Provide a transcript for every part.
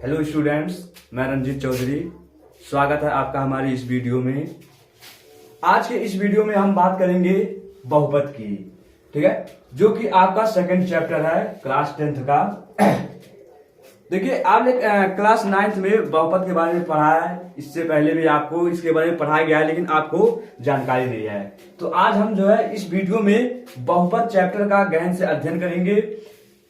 Hello students, मैं रंजीत चौधरी। स्वागत है आपका हमारी इस वीडियो में। आज के इस वीडियो में हम बात करेंगे बहुपद की, ठीक है, जो कि आपका सेकंड चैप्टर है क्लास 10th का। देखिए, आपने क्लास 9th में बहुपद के बारे में पढ़ा है। इससे पहले भी आपको इसके बारे में पढ़ाया गया है, लेकिन आपको जानकारी नहीं है। तो आज हम जो है इस वीडियो में बहुपद चैप्टर का गहन से अध्ययन करेंगे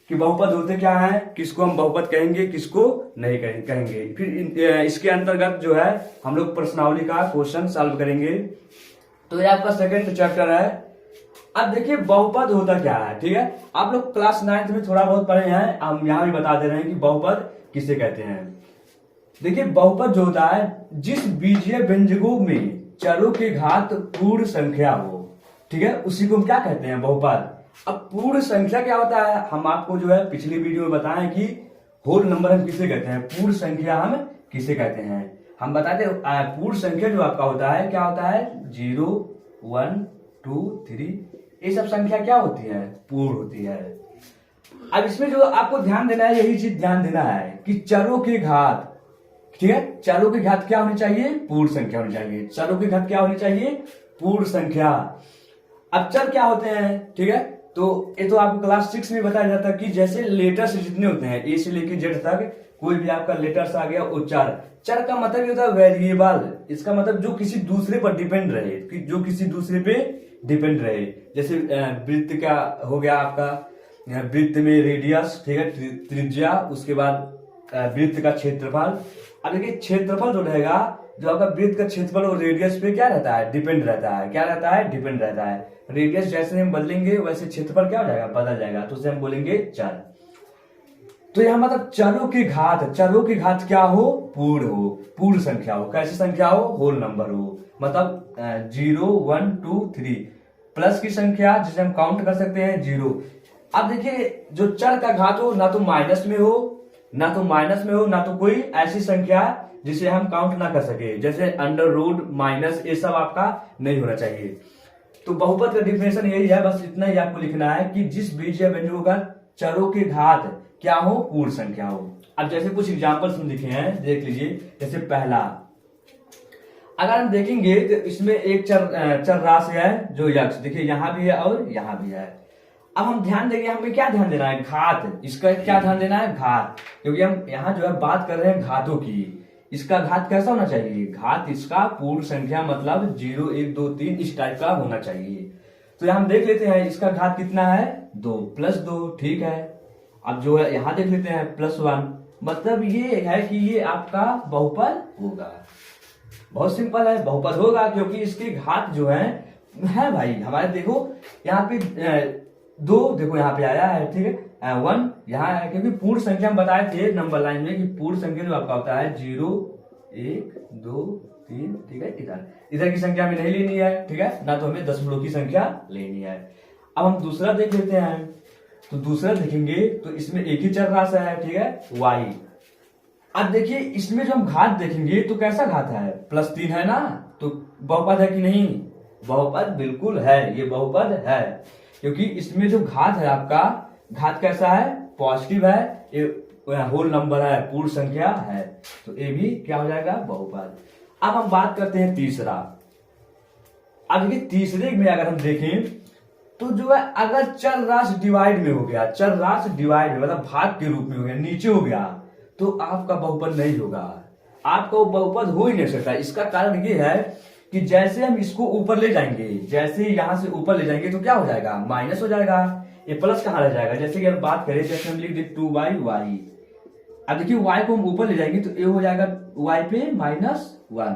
कि बहुपद होते क्या है, किसको हम बहुपद कहेंगे, किसको नहीं कहेंगे। फिर इसके अंतर्गत जो है हम लोग प्रश्नावली का क्वेश्चन सॉल्व करेंगे। तो ये आपका सेकंड चैप्टर है। अब देखिए बहुपद होता क्या है, ठीक है। आप लोग क्लास 9th में थोड़ा बहुत पढ़े हैं, हम यहाँ भी बता दे रहे हैं कि बहुपद किसे कहते हैं। देखिए, बहुपद जो होता है, जिस बीजीय व्यंजकों में चरों के घात पूर्ण संख्या हो, ठीक है, उसी को हम क्या कहते हैं, बहुपद। अब पूर्ण संख्या क्या होता है, हम आपको जो है पिछली वीडियो में बताएं कि होल नंबर हम किसे कहते हैं, पूर्ण संख्या हम किसे कहते हैं। हम बताते हैं पूर्ण संख्या जो आपका होता है क्या होता है, 0, 1, 2, 3, ये सब संख्या क्या होती है, पूर्ण होती है। अब इसमें जो आपको ध्यान देना है, यही चीज ध्यान देना है कि चरों के घात, ठीक है, चरों की घात क्या होनी चाहिए, पूर्ण संख्या होनी चाहिए। चरों की घात क्या होनी चाहिए, पूर्ण संख्या। अब चर क्या होते हैं, ठीक है, तो ये तो आपको क्लास 6 में बताया जाता है कि जैसे लेटर्स जितने होते हैं, ए से लेकर जेड तक, कोई भी आपका लेटर्स आ गया वो चर। चर का मतलब होता है वेरिएबल। इसका मतलब जो किसी दूसरे पर डिपेंड रहे, कि जो किसी दूसरे पे डिपेंड रहे। जैसे वृत्त का हो गया आपका, वृत्त में रेडियस, ठीक है, त्रिज्या, उसके बाद वृत्त का क्षेत्रफल। अब देखिए, क्षेत्रफल जो रहेगा, जो आपका वृत्त का क्षेत्रफल और रेडियस पे क्या रहता है, डिपेंड रहता है। क्या रहता है, डिपेंड रहता है। रेडियस जैसे हम बदलेंगे वैसे क्षेत्रफल क्या हो जाएगा, बदल जाएगा, तो उसे हम बोलेंगे चर। तो यह मतलब चरों की घात, चरों की घात क्या हो, पूर्ण हो, पूर्ण संख्या हो। कैसी संख्या हो, होल नंबर हो। मतलब 0, 1, 2, 3 प्लस की संख्या जिसे हम काउंट कर सकते हैं 0। अब देखिए, जो चर का घात हो, ना तो माइनस में हो, ना तो माइनस में हो, ना तो कोई ऐसी संख्या जिसे हम काउंट ना कर सके, जैसे अंडर रूट, माइनस, ये सब आपका नहीं होना चाहिए। तो बहुपद का डिफिनेशन यही है, बस इतना ही आपको लिखना है कि जिस बीजीय व्यंजकों का चरों के घात क्या हो, पूर्ण संख्या हो। अब जैसे कुछ एग्जांपल्स हम लिखे हैं, देख लीजिए। जैसे पहला, अगर हम देखेंगे तो इसमें एक चर राशि है जो यक्ष, देखिए यहां भी है और यहां भी है। अब हम ध्यान देंगे, हमें क्या ध्यान देना है, घात। इसका क्या ध्यान देना है, घात, क्योंकि हम यहाँ जो है बात कर रहे हैं घातों की। इसका घात कैसा होना चाहिए, घात इसका पूर्ण संख्या, मतलब 0, 1, 2, 3 इस टाइप का होना चाहिए। तो हम देख लेते हैं, इसका घात कितना है, 2 + 2, ठीक है। अब जो है यहाँ देख लेते हैं +1, मतलब ये है कि ये आपका बहुपद होगा। बहुत सिंपल है, बहुपद होगा, क्योंकि इसके घात जो है भाई हमारे, देखो यहाँ पे 2, देखो यहाँ पे आया है, ठीक है, 1 यहाँ है, क्योंकि पूर्ण संख्या हम बताए थे नंबर लाइन में कि पूर्ण संख्या जो आपका होता है 0, 1, 2, 3, ठीक है। इधर की संख्या हमें नहीं लेनी है, ठीक है, ना तो हमें दशमलव की संख्या लेनी है। अब हम दूसरा देख लेते हैं। तो दूसरा देखेंगे तो इसमें एक ही चर राशि है, ठीक है, y। अब देखिए, इसमें जो हम घात देखेंगे तो कैसा घात है, +3 है ना, तो बहुपद है कि नहीं, बहुपद बिल्कुल है, ये बहुपद है, क्योंकि इसमें जो घात है आपका, घात कैसा है, पॉजिटिव है, ये होल नंबर है, पूर्ण संख्या है, तो ये भी क्या हो जाएगा, बहुपद। अब हम बात करते हैं तीसरा। अब देखिए, तीसरे में अगर हम देखें तो जो है, अगर चर राशि डिवाइड में हो गया, चर राशि डिवाइड में मतलब भाग के रूप में हो गया, नीचे हो गया, तो आपका बहुपद नहीं होगा, आपका वो बहुपद हो ही नहीं सकता। इसका कारण ये है कि जैसे हम इसको ऊपर ले जाएंगे, जैसे यहां से ऊपर ले जाएंगे तो क्या हो जाएगा, माइनस हो जाएगा। ये प्लस कहां रह जाएगा, जैसे कि अगर बात करें, जैसे हम लिख दे 2y। अब देखिए, y को हम ऊपर ले जाएंगे तो ये हो जाएगा y पे -1।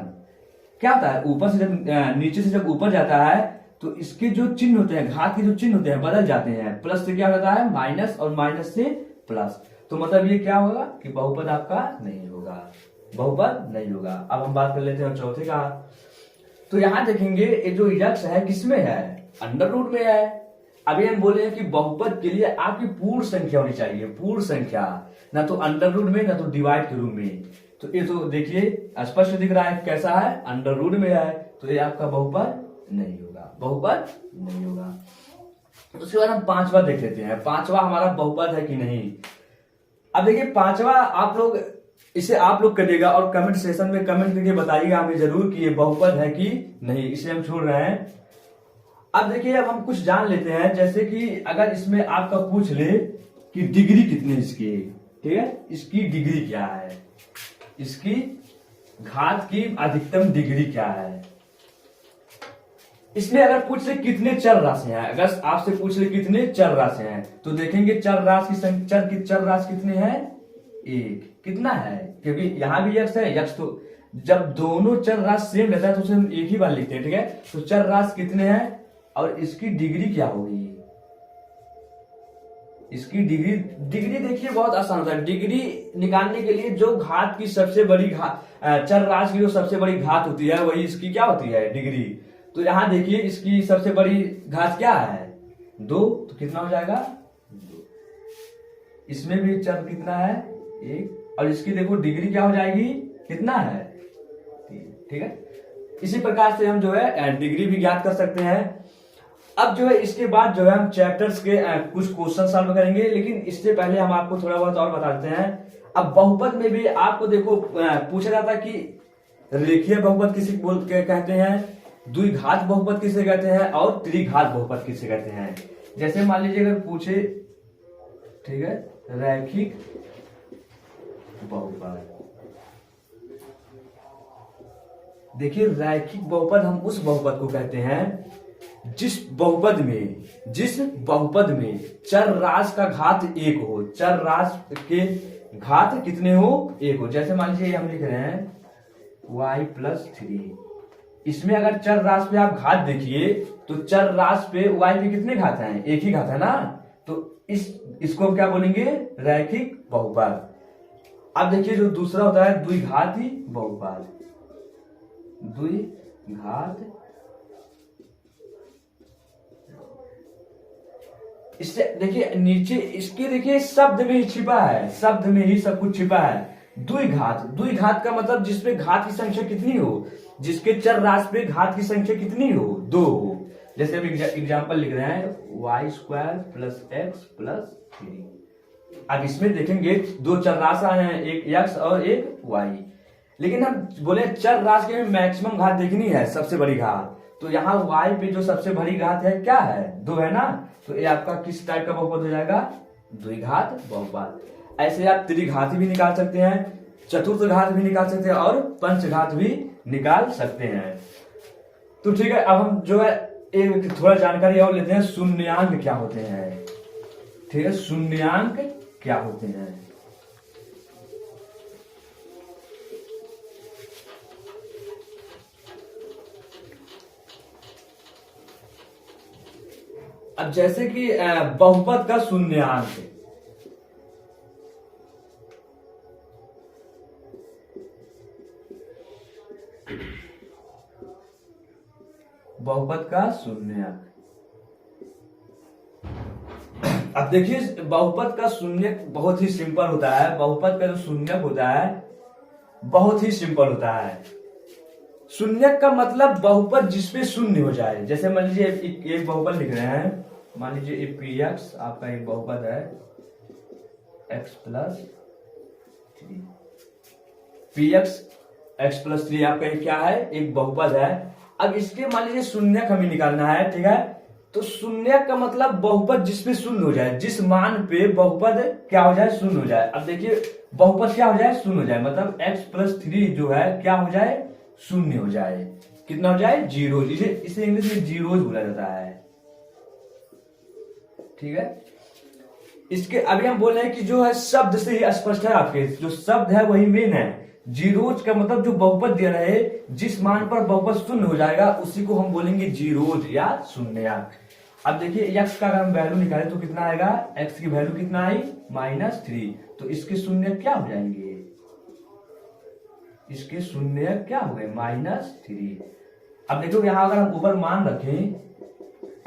क्या होता है, ऊपर से जब नीचे से जब ऊपर जाता है तो इसके जो चिन्ह होते हैं, घात के जो चिन्ह होते हैं बदल जाते हैं। प्लस से क्या होता है, माइनस, और माइनस से प्लस। तो मतलब ये क्या होगा कि बहुपद आपका नहीं होगा, बहुपद नहीं होगा। अब हम बात कर लेते हैं चौथे का। तो यहां देखेंगे, ये जो यक्ष है किसमें है, अंडर रूट में है। अभी हम बोले हैं कि बहुपद के लिए आपकी पूर्ण संख्या होनी चाहिए, पूर्ण संख्या, ना तो अंडर रूट में, ना तो डिवाइड के रूप में। तो ये तो देखिए स्पष्ट दिख रहा है कैसा है, अंडर रूट में है, तो ये आपका बहुपद नहीं होगा, बहुपद नहीं होगा। उसके बाद हम पांचवा देख लेते हैं, पांचवा हमारा बहुपद है कि नहीं। अब देखिए, पांचवा आप लोग इसे आप लोग करिएगा और कमेंट सेशन में कमेंट करके बताइएगा हमें जरूर कि ये बहुपद है कि नहीं। इसे हम छोड़ रहे हैं। अब देखिए, अब हम कुछ जान लेते हैं। जैसे कि अगर इसमें आपका पूछ ले कि डिग्री कितनी इसकी, ठीक है, इसकी डिग्री क्या है, इसकी घात की अधिकतम डिग्री क्या है। इसमें अगर पूछ ले कितने चर राशि हैं, अगर आपसे पूछ ले कितने चर राशि हैं, तो देखेंगे चर राशि की संख्या, चर राशि कितने हैं, एक। कितना है, क्योंकि यहां भी यक्स है, यक्स तो जब दोनों चर राशि सेम रहता है तो उसे हम एक ही बार लिखते हैं, ठीक है। तो चर राशि कितने हैं और इसकी डिग्री क्या होगी, इसकी डिग्री देखिए बहुत आसान होता है। डिग्री निकालने के लिए जो घात की सबसे बड़ी घात, चर राशि की जो सबसे बड़ी घात होती है वही इसकी क्या होती है, डिग्री। तो यहां देखिए इसकी सबसे बड़ी घात क्या है, 2, तो कितना हो जाएगा 2। इसमें भी चर कितना है, 1, और इसकी देखो डिग्री क्या हो जाएगी, कितना है, 3, ठीक है। इसी प्रकार से हम जो है डिग्री भी ज्ञात कर सकते हैं। अब जो है इसके बाद जो है हम चैप्टर्स के कुछ क्वेश्चन सॉल्व करेंगे, लेकिन इससे पहले हम आपको थोड़ा बहुत और बता देते हैं। अब बहुपद में भी आपको देखो पूछा जाता है कि रेखीय बहुपद किसे कहते हैं, द्विघात बहुपद किसे कहते हैं और त्रिघात बहुपद किसे कहते हैं। जैसे मान लीजिए अगर पूछे, ठीक है, रैखिक बहुपद, देखिए रैखिक बहुपद हम उस बहुपद को कहते हैं जिस बहुपद में चर राशि का घात 1 हो, चर राशि के घात कितने हो, 1 हो। जैसे मान लीजिए हम लिख रहे हैं y+3, इसमें अगर चर राशि पे आप घात देखिए तो चर राशि पे y पे कितने घात हैं, 1 ही घात है ना। तो इसको हम क्या बोलेंगे, रैखिक बहुपद। अब देखिए जो दूसरा होता है द्विघाती बहुपद, द्विघात, इससे देखिए नीचे इसके देखिए शब्द में ही छिपा है, शब्द में ही सब कुछ छिपा है। द्विघात का मतलब जिसपे घात की संख्या कितनी हो, जिसके चर राशि पे घात की संख्या कितनी हो, 2 हो। जैसे हम एग्जाम्पल लिख रहे हैं y² + x + 3। अब इसमें देखेंगे 2 चर राशि हैं, एक x और एक y, लेकिन हम बोले चर राशि के मैक्सिमम घात देखनी है, सबसे बड़ी घात। तो यहाँ y पे जो सबसे बड़ी घात है क्या है, 2 है ना। तो ये आपका किस टाइप का बहुपद हो जाएगा, द्विघात बहुपद। ऐसे आप त्रिघात भी निकाल सकते हैं, चतुर्थ घात भी निकाल सकते हैं और पंचघात भी निकाल सकते हैं। तो ठीक है, अब हम जो है एक थोड़ा जानकारी और लेते हैं, शून्यांक क्या होते हैं, ठीक है, शून्यांक क्या होते हैं। अब जैसे कि बहुपद का शून्यांक, बहुपद का शून्यक, अब देखिए बहुपद का शून्यक बहुत ही सिंपल होता है। बहुपद का जो शून्यक होता है बहुत ही सिंपल होता है। शून्यक का मतलब बहुपद जिसपे शून्य हो जाए। जैसे मान लीजिए एक बहुपद लिख रहे हैं, मान लीजिए px आपका एक बहुपद है x+3, px x+3 आपका एक क्या है, एक बहुपद है। अब इसके मान लीजिए शून्यक हमें निकालना है, ठीक है। तो शून्यक का मतलब बहुपद जिसपे शून्य हो जाए, जिस मान पे बहुपद क्या हो जाए, शून्य हो जाए। अब देखिए बहुपद क्या हो जाए, शून्य हो जाए, मतलब x+3 जो है क्या हो जाए, शून्य हो जाए। कितना हो जाए, 0। इसे इंग्लिश में जीरोज बोला जाता है, ठीक है। इसके अभी हम बोल रहे हैं कि जो है शब्द से ही स्पष्ट है, आपके जो शब्द है वही मेन है। जीरोज का मतलब जो बहुपद दिया रहे, जिस मान पर बहुपद शून्य हो जाएगा उसी को हम बोलेंगे जीरोज या शून्यक। अब देखिए x का अगर हम वैल्यू निकालें तो कितना आएगा, x की वैल्यू कितना आई, -3। तो इसके शून्य क्या हो जाएंगे, इसके शून्य क्या हो गए, -3। अब देखो यहां अगर हम ऊपर मान रखें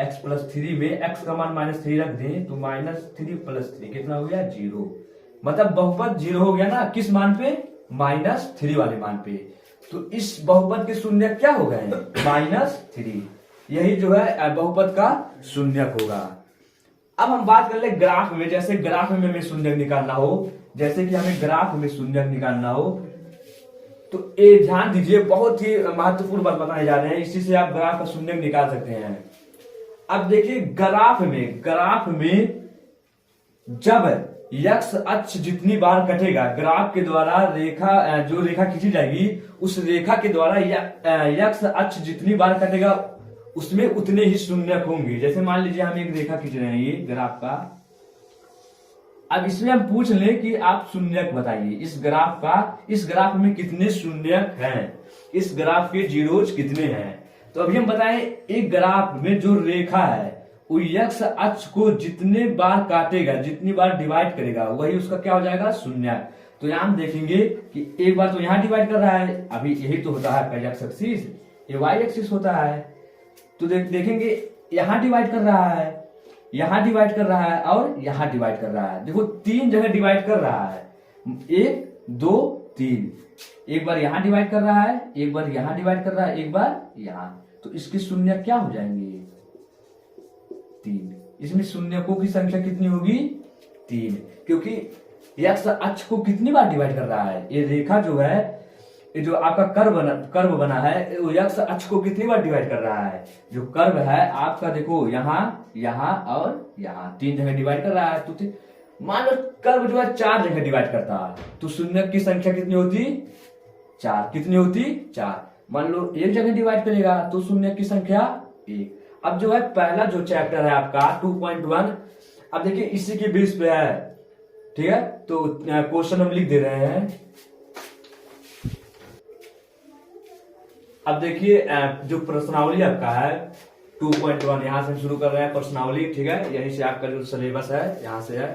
x+3 में x का मान -3 रख दें तो -3 + 3 कितना हो गया, 0। मतलब बहुपद 0 हो गया ना, किस मान पे, -3 वाले मान पे। तो इस बहुपद के शून्य क्या हो गए, -3। यही जो है बहुपद का शून्यक होगा। अब हम बात कर ले ग्राफ में। जैसे ग्राफ में हमें शून्यक निकालना हो, जैसे कि हमें ग्राफ में शून्यक निकालना हो, तो ये ध्यान दीजिए, बहुत ही महत्वपूर्ण बात बताने जा रहे हैं, इसी से आप ग्राफ का शून्यक निकाल सकते हैं। अब देखिए ग्राफ में जब यक्स अक्ष जितनी बार कटेगा, ग्राफ के द्वारा रेखा, जो रेखा खींची जाएगी उस रेखा के द्वारा यक्स अक्ष जितनी बार कटेगा उसमें उतने ही शून्यक होंगे। जैसे मान लीजिए हम एक रेखा खींच रहे हैं ये ग्राफ का, अब इसमें हम पूछ लें कि आप शून्यक बताइए, इस ग्राफ में कितने शून्यक हैं, इस ग्राफ के जीरोज कितने हैं। तो अभी हम बताएं, एक ग्राफ में जो रेखा है वो यक्स अक्ष को जितने बार काटेगा, जितनी बार डिवाइड करेगा, वही उसका क्या हो जाएगा, शून्यक। तो यहां हम देखेंगे कि एक बार तो यहां डिवाइड कर रहा है, अभी यही तो होता है आपका एक्स एक्सिस, ये वाई एक्सिस होता है। तो देखेंगे यहां डिवाइड कर रहा है, यहां डिवाइड कर रहा है और यहां डिवाइड कर रहा है। देखो 3 जगह डिवाइड कर रहा है, 1 2 3, एक बार यहां डिवाइड कर रहा है, एक बार यहां डिवाइड कर रहा है, एक बार यहां। तो इसके शून्य क्या हो जाएंगे, 3। इसमें शून्यकों की संख्या कितनी होगी, 3, क्योंकि यक्स अक्ष को कितनी बार डिवाइड कर रहा है, ये रेखा जो है, ये जो आपका कर्व बना है वो यक्स अक्ष को कितनी बार डिवाइड कर रहा है। जो कर्व है आपका, देखो यहाँ यहाँ और यहाँ 3 जगह डिवाइड कर रहा है। तो मान लो कर्व जो है 4 जगह डिवाइड करता है, तो शून्य की संख्या कितनी होती, 4। कितनी होती, 4। मान लो 1 जगह डिवाइड करेगा तो शून्य की संख्या 1। अब जो है पहला जो चैप्टर है आपका 2.1, अब देखिए इसी के बेस पे है, ठीक है। तो क्वेश्चन हम लिख दे रहे हैं। अब देखिए जो प्रश्नावली आपका है 2.1, यहां से हम शुरू कर रहे हैं प्रश्नावली, ठीक है। यहीं से आपका जो सिलेबस है यहां से है।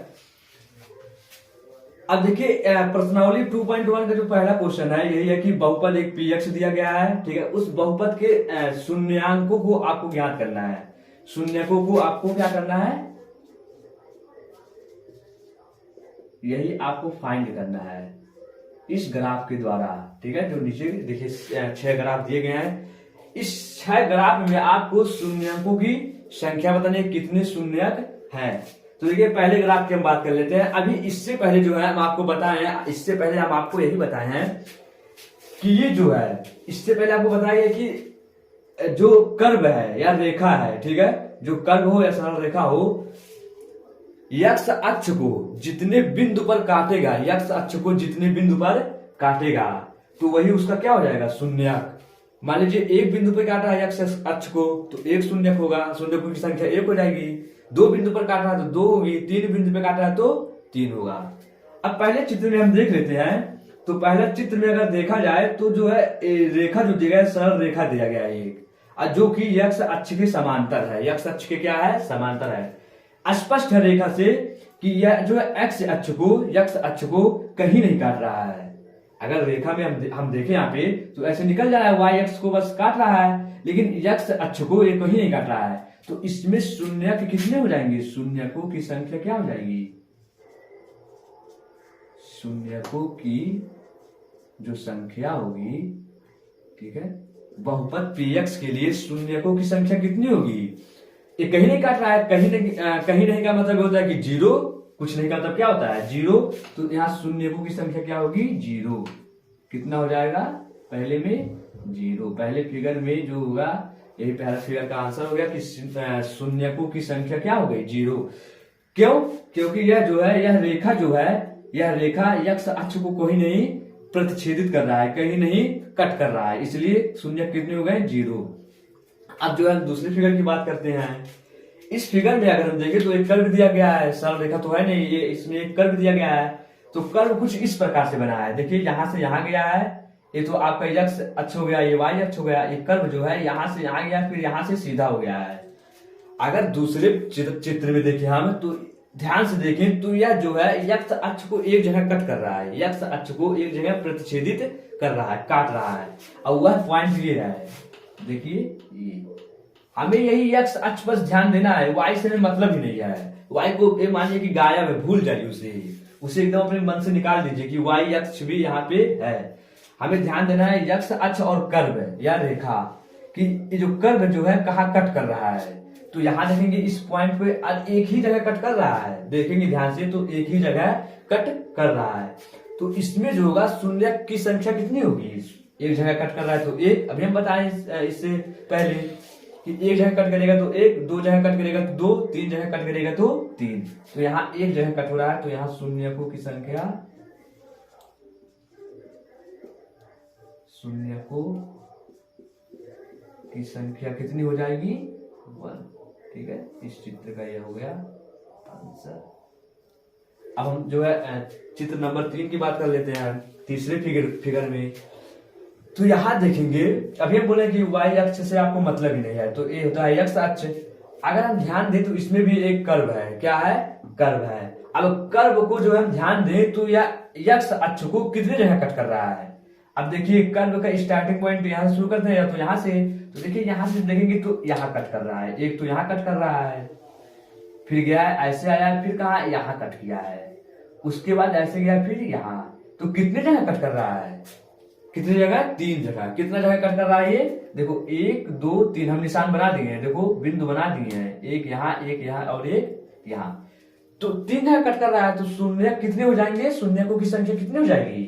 अब देखिए प्रश्नावली 2.1 का जो पहला क्वेश्चन है यही है कि बहुपद एक पीएक्स दिया गया है, ठीक है। उस बहुपद के शून्यांकों को आपको ज्ञात करना है, शून्यकों को आपको क्या करना है, यही आपको फाइंड करना है इस ग्राफ के द्वारा, ठीक है। जो नीचे देखिए 6 ग्राफ दिए गए हैं, इस 6 ग्राफ में आपको शून्यकों की संख्या बतानी है, कितने शून्यक हैं। तो देखिए पहले ग्राफ की हम बात कर लेते हैं। अभी इससे पहले जो है हम आपको बताए, इससे पहले हम आपको यही बताए हैं कि ये जो है, इससे पहले आपको बताया कि जो कर्व है या रेखा है, ठीक है, जो कर्व हो या सरल रेखा हो, यक्स अक्ष को जितने बिंदु पर काटेगा, यक्स अक्ष को जितने बिंदु पर काटेगा तो वही उसका क्या हो जाएगा, शून्यक। मान लीजिए 1 बिंदु पर काटा है यक्स अक्ष को तो 1 शून्यक होगा, शून्यकों की संख्या 1 हो जाएगी। 2 बिंदु पर काटा है तो 2 होगी, 3 बिंदु पर काटा है तो 3 होगा। अब पहले चित्र में हम देख लेते हैं। तो पहले चित्र में अगर देखा जाए तो जो है रेखा जो दिया गया है, सरल रेखा दिया गया है एक, जो कि यक्स अक्ष के समांतर है, यक्स अक्ष के क्या है, समांतर है। स्पष्ट है रेखा से कि यह जो है यक्स अक्ष को कहीं नहीं काट रहा है। अगर रेखा में हम देखें यहाँ पे तो ऐसे निकल जा रहा है, वाई एक्स को बस काट रहा है, लेकिन यक्स अक्ष को ये कहीं नहीं काट रहा है। तो इसमें शून्यक कितने हो जाएंगे, शून्यकों की संख्या क्या हो जाएगी, शून्यकों की जो संख्या होगी, ठीक है, बहुपद पीएक्स के लिए शून्यकों की संख्या कितनी होगी। ये कहीं नहीं काट रहा है, कहीं नहीं का मतलब होता है कि 0, कुछ नहीं का मतलब क्या होता है, 0। तो यहाँ शून्यकों की संख्या क्या होगी, 0। कितना हो जाएगा, पहले में 0, पहले फिगर में जो होगा, यही पहला फिगर का आंसर हो गया कि शून्यकों की संख्या क्या हो गई, 0। क्यों, क्योंकि यह जो है, यह रेखा जो है, यह रेखा यक्स अक्ष को कहीं नहीं प्रतिच्छेदित कर रहा है, कहीं नहीं कट कर रहा है, इसलिए शून्य कितने हो गए, 0। अब जो है दूसरी फिगर की बात करते हैं। इस फिगर में अगर हम देखें तो एक कर्व दिया गया है, सरल रेखा तो है नहीं, ये इसमें एक कर्व दिया गया है। तो कर्व कुछ इस प्रकार से बना है, देखिए यहां से यहां गया है, ये तो आपका यक्स अक्ष हो गया, ये वाई अक्ष हो गया। ये कर्व जो है यहां से यहां गया, फिर यहां से सीधा हो गया है। अगर दूसरे चित्र में देखें हम, तो ध्यान से देखें तो यह जो है यक्स अक्ष को एक जगह कट कर रहा है, यक्स अक्ष को एक जगह प्रतिच्छेदित कर रहा है, काट रहा है। और वह पॉइंट ये है, देखिए ये हमें यही यक्स अक्ष पर ध्यान देना है, वाई से मतलब ही नहीं है। वाई को ये मानिए कि गायब है, भूल जाइए उसे एकदम अपने मन से निकाल दीजिए कि वाई अक्ष भी यहाँ पे है। हमें ध्यान देना है यक्स अक्ष और कर्व या रेखा कि ये जो कर्व जो है कहाँ कट कर रहा है। तो यहाँ देखेंगे इस पॉइंट पे एक ही जगह कट कर रहा है, देखेंगे ध्यान से तो एक ही जगह कट कर रहा है। तो इसमें जो होगा शून्य की संख्या कितनी होगी, एक जगह कट कर रहा है तो एक, अभी हम बताएं इससे पहले कि एक जगह कट करेगा तो एक, दो जगह कट करेगा तो दो, तीन जगह कट करेगा तो तीन। तो यहाँ एक जगह कट हो रहा है तो यहाँ शून्यकों की संख्या, शून्यकों की संख्या कितनी हो जाएगी, 1। ठीक है, इस चित्र का यह हो गया आंसर। अब हम जो है चित्र नंबर 3 की बात कर लेते हैं, तीसरे फिगर में। तो यहां देखेंगे, अभी हम बोले कि वाई अक्ष से आपको मतलब ही नहीं है, तो ये होता है एक्स अक्ष। अगर हम ध्यान दें तो इसमें भी एक कर्व है, क्या है, कर्व है। अब कर्व को जो हम ध्यान दें तो यह एक्स अक्ष को कितने जगह कट कर रहा है। अब देखिए कर्व का स्टार्टिंग पॉइंट यहाँ से शुरू करते हैं या तो यहाँ से, तो देखिए यहाँ से देखेंगे तो यहाँ कट कर रहा है, एक तो यहाँ कट कर रहा है, फिर गया ऐसे आया, फिर कहा यहाँ कट किया है, उसके बाद ऐसे गया, फिर यहाँ। तो कितने जगह कट कर रहा है, कितनी जगह, 3 जगह। कितना जगह कट कर रहा है ये, देखो 1 2 3 हम निशान बना दिए हैं, देखो बिंदु बना दिए हैं, एक यहाँ और एक यहाँ। तो 3 जगह कट कर रहा है, तो शून्य कितने हो जाएंगे, शून्यकों की संख्या कितनी हो जाएगी,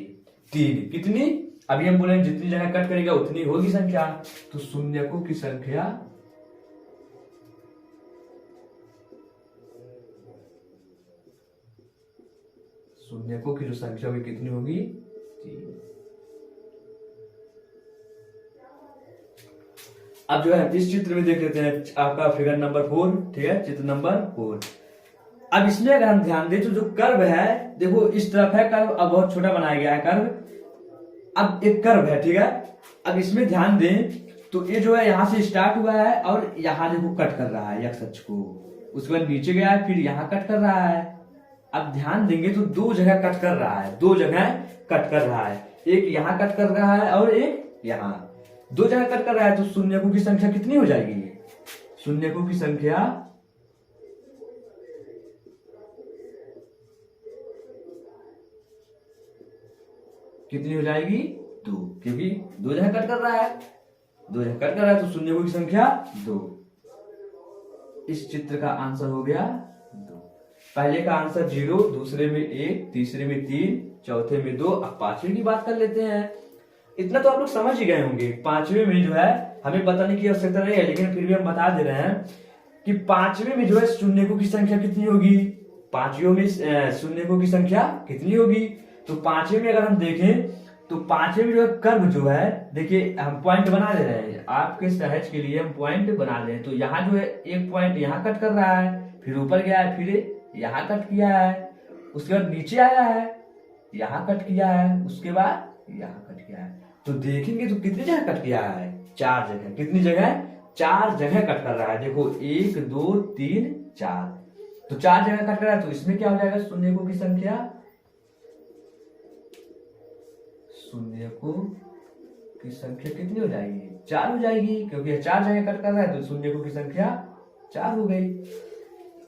3। कितनी, अभी हम बोले जितनी जगह कट करेगा उतनी होगी संख्या, तो शून्यकों की संख्या शून्यकों की जो संख्या होगी कितनी होगी, 3। अब जो है इस चित्र में देख लेते हैं आपका फिगर नंबर 4। ठीक है, चित्र नंबर 4। अब इसमें अगर हम ध्यान दें तो जो कर्व है, देखो इस तरफ है कर्व, अब बहुत छोटा बनाया गया है कर्व। अब एक कर्व है, ठीक है। अब इसमें ध्यान दें तो ये जो है यहाँ से स्टार्ट हुआ है और यहाँ देखो कट कर रहा है एक्स अक्ष को, उसके बाद नीचे गया है, फिर यहाँ कट कर रहा है। अब ध्यान देंगे तो 2 जगह कट कर रहा है, 2 जगह कट कर रहा है, एक यहाँ कट कर रहा है और एक यहाँ, 2 जगह कट कर रहा है। तो शून्यकों की संख्या कितनी हो जाएगी, शून्यकों की संख्या कितनी हो जाएगी, 2, क्योंकि 2 जगह कट कर रहा है, 2 जगह कट कर रहा है, तो शून्यकों की संख्या 2। इस चित्र का आंसर हो गया 2। पहले का आंसर 0, दूसरे में 1, तीसरे में 3, चौथे में 2। अब पांचवे की बात कर लेते हैं। इतना तो आप लोग समझ ही गए होंगे। पांचवे में जो है हमें बताने की आवश्यकता नहीं है, लेकिन फिर भी हम बता दे रहे हैं कि पांचवे में जो है शून्यकों की संख्या कितनी होगी, पांचवें में शून्यकों की संख्या कितनी होगी। तो पांचवे में अगर हम देखें तो पांचवे में जो है कर्व जो है, देखिए हम पॉइंट बना ले रहे हैं, आपके सहज के लिए हम पॉइंट बना ले रहे हैं। तो यहाँ जो है एक पॉइंट यहाँ कट कर रहा है, फिर ऊपर गया है, फिर यहाँ कट किया है, उसके बाद नीचे आया है, यहाँ कट किया है, उसके बाद यहाँ कट किया है। तो देखेंगे तो कितनी जगह कट किया है, 4 जगह। कितनी जगह, 4 जगह कट कर रहा है। देखो 1 2 3 4, तो 4 जगह कट कर रहा है। तो इसमें क्या हो जाएगा, शून्यकों की संख्या, शून्यकों की संख्या कितनी हो जाएगी, 4 हो जाएगी, क्योंकि 4 जगह कट कर रहा है तो शून्यकों की संख्या 4 हो गई।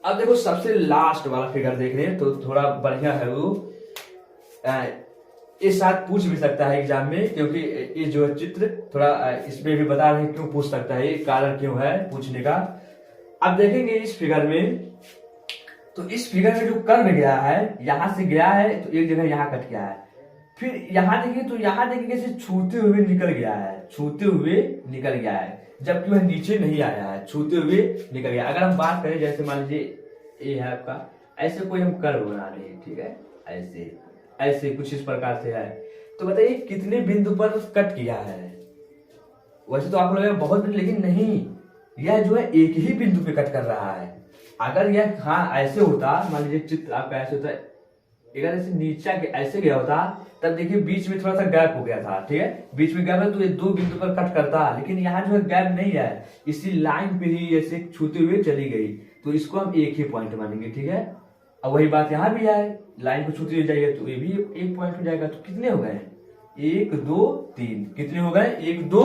अब देखो सबसे लास्ट वाला फिगर देख रहे हैं तो थोड़ा बढ़िया है वो, ये साथ पूछ भी सकता है एग्जाम में, क्योंकि ये जो चित्र थोड़ा इसमें भी बता रहे हैं क्यों पूछ सकता है, कारण क्यों है पूछने का। अब देखेंगे इस फिगर में, तो इस फिगर में जो कर्व गया है, यहां से गया है तो एक जगह यहाँ कट गया है, फिर यहाँ देखिए तो यहाँ देखिए कैसे छूते हुए निकल गया है, छूते हुए निकल गया है, जबकि वह नीचे नहीं आया है, छूते हुए निकल गया। अगर हम बात करें जैसे मान लीजिए ये है आपका, ऐसे कोई हम कर्व बना रहे, ठीक है, ऐसे ऐसे कुछ इस प्रकार से है, तो बताइए कितने बिंदु पर कट किया है। वैसे तो आपको लगेगा बहुत बिंदु, लेकिन नहीं, यह जो है एक ही बिंदु पे कट कर रहा है। अगर यह हाँ ऐसे होता, मान लीजिए चित्र आपका ऐसे होता है, अगर ऐसे नीचे ऐसे गया होता तब देखिए बीच में थोड़ा सा गैप हो गया था, ठीक है, बीच में गैप है तो ये 2 बिंदु पर कट करता, लेकिन यहाँ जो है गैप नहीं है, इसी लाइन पे ही ऐसे छूते हुए चली गई, तो इसको हम एक ही पॉइंट मानेंगे, ठीक है। अब वही बात यहाँ भी है, लाइन को छूती हुई जाएगी तो ये भी एक पॉइंट हो जाएगा। तो कितने हो गए, 1 2 3, कितने हो गए, 1 2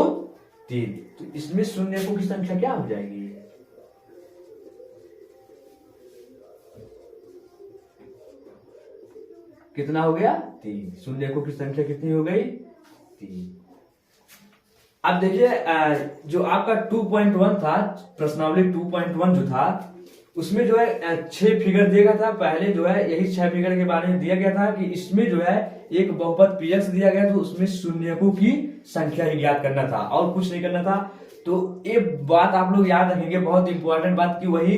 3। तो इसमें शून्यकों की संख्या क्या हो जाएगी, कितना हो गया, 3। शून्यकों की संख्या कितनी हो गई, 3। अब देखिए जो आपका 2.1 था, प्रश्नावली 2.1 जो था, उसमें जो है 6 फिगर दिया गया था। पहले जो है यही 6 फिगर के बारे में दिया गया था कि इसमें जो है एक बहुपद पीएक्स दिया गया, तो उसमें शून्यकों की संख्या ही ज्ञात करना था और कुछ नहीं करना था। तो ये बात आप लोग याद रखेंगे, बहुत इंपॉर्टेंट बात की वही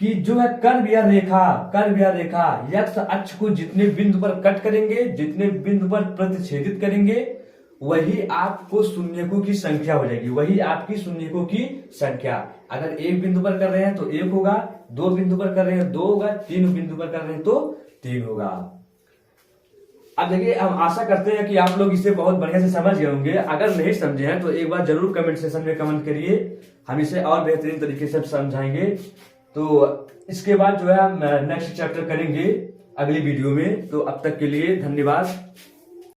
कि जो है कर्व या रेखा यक्ष अक्ष को जितने बिंदु पर कट करेंगे, जितने बिंदु पर प्रतिच्छेदित करेंगे, वही आपको शून्यकों की संख्या हो जाएगी, वही आपकी शून्यकों की संख्या। अगर एक बिंदु पर कर रहे हैं तो 1 होगा, 2 बिंदु पर कर रहे हैं 2 होगा, 3 बिंदु पर कर रहे हैं तो 3 होगा। अब देखिए, हम आशा करते हैं कि आप लोग इसे बहुत बढ़िया से समझ गए होंगे। अगर नहीं समझे हैं तो एक बार जरूर कमेंट सेक्शन में कमेंट करिए, हम इसे और बेहतरीन तरीके से समझाएंगे। तो इसके बाद जो है हम नेक्स्ट चैप्टर करेंगे अगली वीडियो में। तो अब तक के लिए धन्यवाद।